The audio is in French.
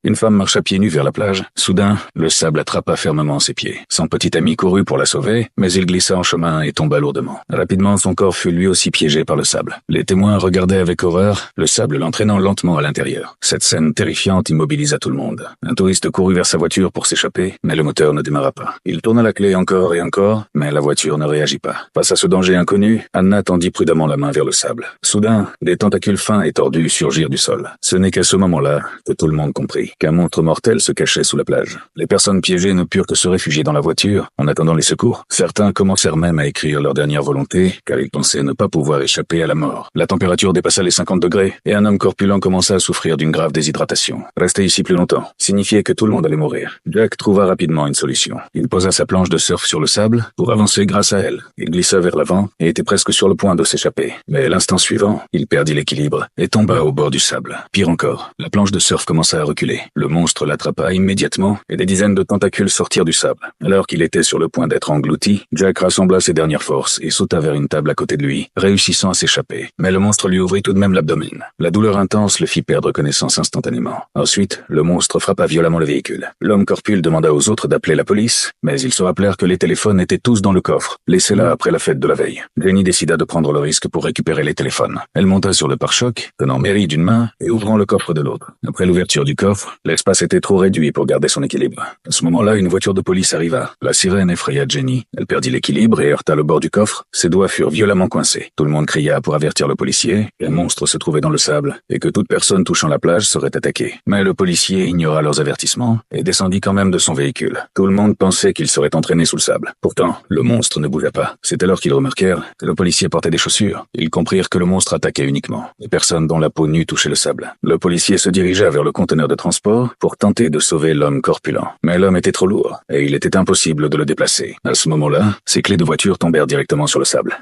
Une femme marcha pieds nus vers la plage. Soudain, le sable attrapa fermement ses pieds. Son petit ami courut pour la sauver, mais il glissa en chemin et tomba lourdement. Rapidement, son corps fut lui aussi piégé par le sable. Les témoins regardaient avec horreur, le sable l'entraînant lentement à l'intérieur. Cette scène terrifiante immobilisa tout le monde. Un touriste courut vers sa voiture pour s'échapper, mais le moteur ne démarra pas. Il tourna la clé encore et encore, mais la voiture ne réagit pas. Face à ce danger inconnu, Anna tendit prudemment la main vers le sable. Soudain, des tentacules fins et tordus surgirent du sol. Ce n'est qu'à ce moment-là que tout le monde comprit qu'un monstre mortel se cachait sous la plage. Les personnes piégées ne purent que se réfugier dans la voiture en attendant les secours. Certains commencèrent même à écrire leur dernière volonté, car ils pensaient ne pas pouvoir échapper à la mort. La température dépassa les 50 degrés, et un homme corpulent commença à souffrir d'une grave déshydratation. Rester ici plus longtemps signifiait que tout le monde allait mourir. Jack trouva rapidement une solution. Il posa sa planche de surf sur le sable pour avancer grâce à elle. Il glissa vers l'avant et était presque sur le point de s'échapper. Mais l'instant suivant, il perdit l'équilibre et tomba au bord du sable. Pire encore, la planche de surf commença à reculer. Le monstre l'attrapa immédiatement et des dizaines de tentacules sortirent du sable. Alors qu'il était sur le point d'être englouti, Jack rassembla ses dernières forces et sauta vers une table à côté de lui, réussissant à s'échapper. Mais le monstre lui ouvrit tout de même l'abdomen. La douleur intense le fit perdre connaissance instantanément. Ensuite, le monstre frappa violemment le véhicule. L'homme corpule demanda aux autres d'appeler la police, mais ils se rappelèrent que les téléphones étaient tous dans le coffre, laissés là après la fête de la veille. Jenny décida de prendre le risque pour récupérer les téléphones. Elle monta sur le pare-choc, tenant Mary d'une main et ouvrant le coffre de l'autre. Après l'ouverture du coffre, l'espace était trop réduit pour garder son équilibre. À ce moment-là, une voiture de police arriva. La sirène effraya Jenny. Elle perdit l'équilibre et heurta le bord du coffre. Ses doigts furent violemment coincés. Tout le monde cria pour avertir le policier qu'un monstre se trouvait dans le sable et que toute personne touchant la plage serait attaquée. Mais le policier ignora leurs avertissements et descendit quand même de son véhicule. Tout le monde pensait qu'il serait entraîné sous le sable. Pourtant, le monstre ne bougea pas. C'est alors qu'ils remarquèrent que le policier portait des chaussures. Ils comprirent que le monstre attaquait uniquement les personnes dont la peau nue touchait le sable. Le policier se dirigea vers le conteneur de transport pour tenter de sauver l'homme corpulent. Mais l'homme était trop lourd et il était impossible de le déplacer. À ce moment-là, ses clés de voiture tombèrent directement sur le sable.